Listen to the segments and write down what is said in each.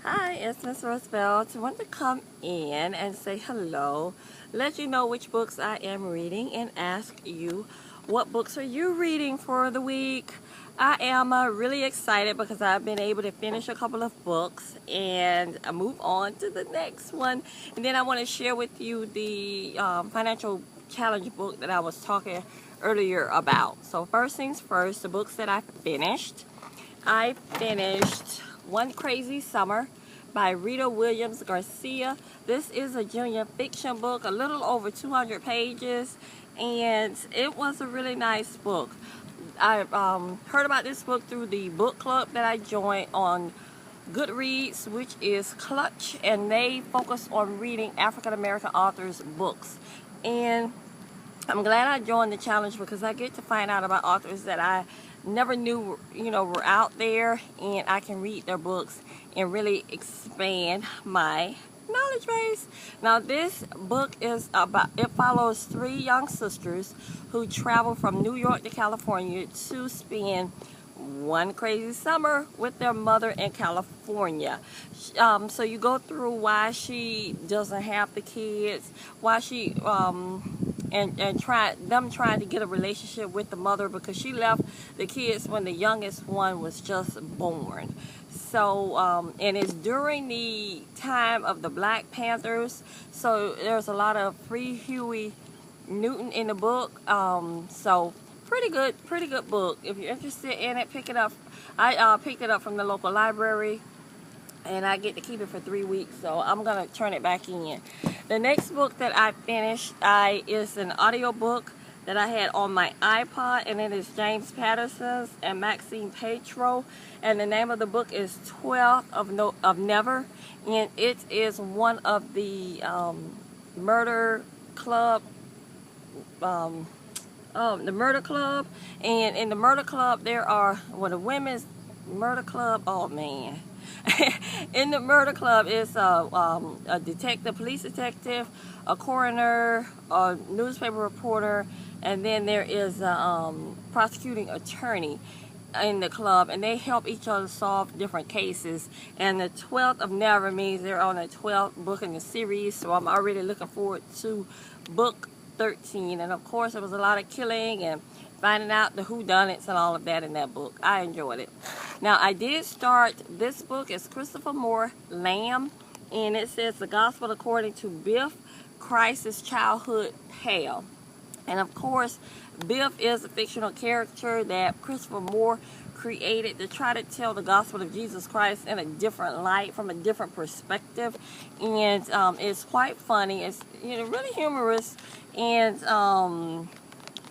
Hi, it's Miss Roosevelt. I want to come in and say hello, let you know which books I am reading, and ask you what books are you reading for the week. I am really excited because I've been able to finish a couple of books and move on to the next one. And then I want to share with you the financial challenge book that I was talking earlier about. So first things first, the books that I finished One Crazy Summer by Rita Williams Garcia. This is a junior fiction book, a little over 200 pages, and it was a really nice book. I heard about this book through the book club that I joined on Goodreads, which is Clutch, and they focus on reading African American authors' books. And I'm glad I joined the challenge because I get to find out about authors that I never knew, were out there, and I can read their books and really expand my knowledge base. Now, this book it follows three young sisters who travel from New York to California to spend one crazy summer with their mother in California. So you go through why she doesn't have the kids, why she and trying to get a relationship with the mother because she left the kids when the youngest one was just born. So and it's during the time of the Black Panthers, so there's a lot of Free Huey Newton in the book. So pretty good book. If you're interested in it, pick it up. I picked it up from the local library, and I get to keep it for 3 weeks, so I'm gonna turn it back in. The next book that I finished is an audio book that I had on my iPod, and it is James Patterson's and Maxine Petro, and the name of the book is 12 of Never, and it is one of the murder club the murder club. And in the murder club there are the women's murder club. Oh man. In the murder club is a detective, police detective, a coroner, a newspaper reporter, and then there is a prosecuting attorney in the club, and they help each other solve different cases. And the 12th of Never means they're on the 12th book in the series, so I'm already looking forward to book 13. And of course there was a lot of killing and finding out the whodunits and all of that in that book. I enjoyed it. Now, I did start this book. It's Christopher Moore Lamb, and it says The Gospel According to Biff, Christ's Childhood Tale. And of course, Biff is a fictional character that Christopher Moore created to try to tell the gospel of Jesus Christ in a different light, from a different perspective. And it's quite funny. It's really humorous. And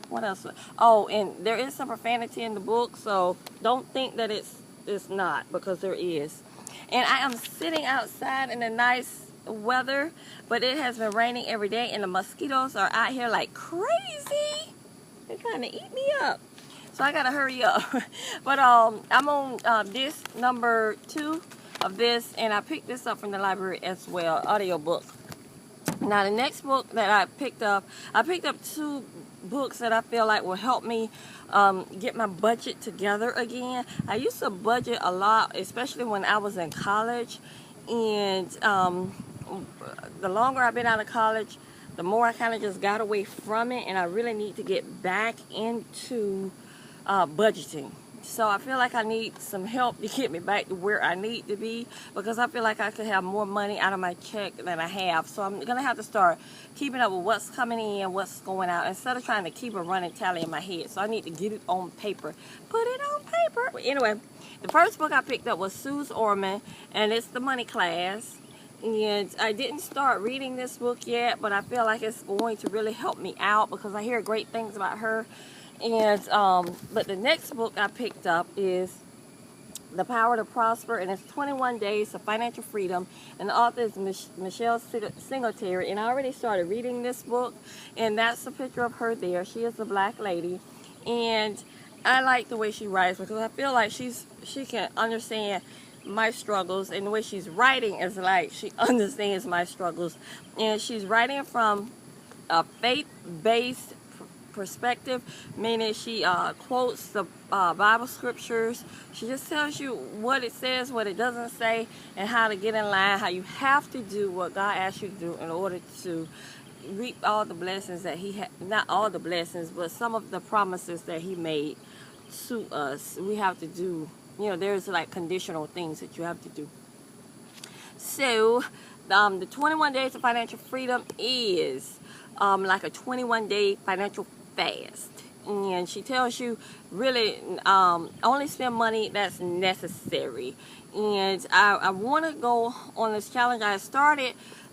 what else? Oh, and there is some profanity in the book, so don't think that it's not, because there is. And I am sitting outside in the nice weather, but it has been raining every day, and the mosquitoes are out here like crazy. They're trying to eat me up, so I gotta hurry up. But I'm on this number 2 of this, and I picked this up from the library as well, audio book. Now, the next book that I picked up 2 books that I feel like will help me get my budget together again. I used to budget a lot, especially when I was in college, and the longer I've been out of college, the more I kind of just got away from it, and I really need to get back into budgeting. So I feel like I need some help to get me back to where I need to be, because I feel like I could have more money out of my check than I have. So I'm going to have to start keeping up with what's coming in, what's going out, instead of trying to keep a running tally in my head. So I need to get it on paper. Put it on paper. But anyway, the first book I picked up was Suze Orman, and it's The Money Class. And I didn't start reading this book yet, but I feel like it's going to really help me out because I hear great things about her. And but the next book I picked up is The Power to Prosper, and it's 21 Days of Financial Freedom, and the author is Michelle Singletary. And I already started reading this book, and that's a picture of her there. She is a black lady, and I like the way she writes because I feel like she can understand my struggles, and the way she's writing is like she understands my struggles, and she's writing from a faith-based perspective, meaning she quotes the Bible scriptures. She just tells you what it says, what it doesn't say, and how to get in line, how you have to do what God asks you to do in order to reap all the blessings that he not all the blessings, but some of the promises that he made to us. We have to do, there's like conditional things that you have to do. So the 21 days of financial freedom is like a 21-day financial fast, and she tells you really only spend money that's necessary. And I want to go on this challenge. I started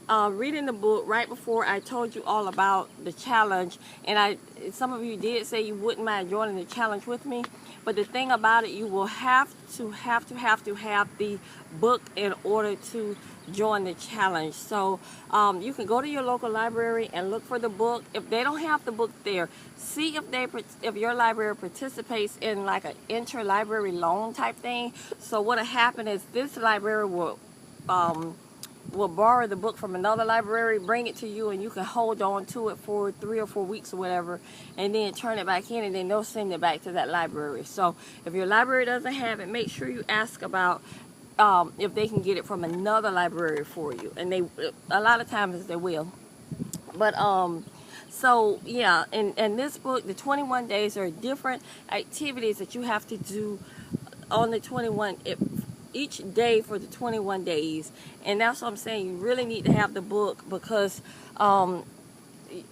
reading the book right before I told you all about the challenge, and some of you did say you wouldn't mind joining the challenge with me. But the thing about it, you will have to have the book in order to join the challenge. So you can go to your local library and look for the book. If they don't have the book there, see if your library participates in like an interlibrary loan type thing. So what'll happen is this library will borrow the book from another library, bring it to you, and you can hold on to it for 3 or 4 weeks or whatever, and then turn it back in, and then they'll send it back to that library. So if your library doesn't have it, make sure you ask about if they can get it from another library for you, and a lot of times they will. But so yeah, in this book, the 21 days are different activities that you have to do on the 21 each day for the 21 days. And that's what I'm saying, you really need to have the book, because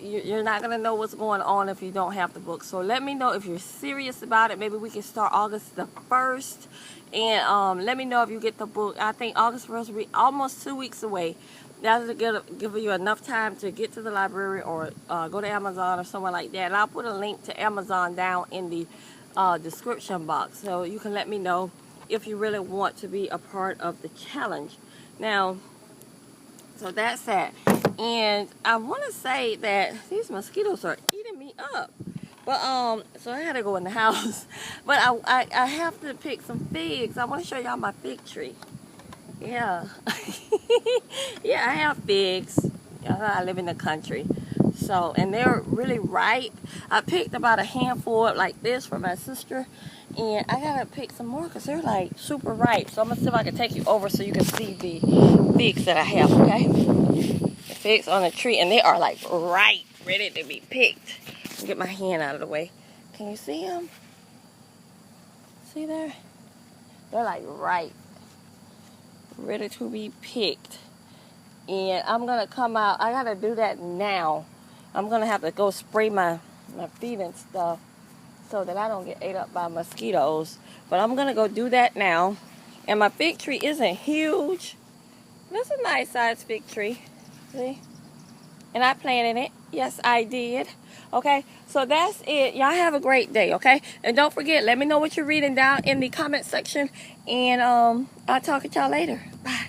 you're not going to know what's going on if you don't have the book. So let me know if you're serious about it. Maybe we can start August the 1st, and let me know if you get the book. I think August 1st will be almost 2 weeks away. That'll give you enough time to get to the library or go to Amazon or somewhere like that. And I'll put a link to Amazon down in the description box, so you can let me know if you really want to be a part of the challenge. Now, so that's that. And I want to say that these mosquitoes are eating me up. But so I had to go in the house. But I have to pick some figs. I want to show y'all my fig tree. Yeah. Yeah, I have figs. I live in the country. So, and they're really ripe. I picked about a handful like this for my sister, and I gotta pick some more because they're like super ripe. So I'm gonna see if I can take you over so you can see the figs that I have, okay? The figs on the tree, and they are like ripe, ready to be picked. Get my hand out of the way. Can you see them? See there? They're like ripe, ready to be picked. And I'm gonna come out. I gotta do that now. I'm gonna have to go spray my feet and stuff so that I don't get ate up by mosquitoes. But I'm gonna go do that now. And my fig tree isn't huge. This is a nice sized fig tree. See? And I planted it. Yes, I did. Okay, so that's it. Y'all have a great day, okay? And don't forget, let me know what you're reading down in the comment section. And I'll talk to y'all later. Bye.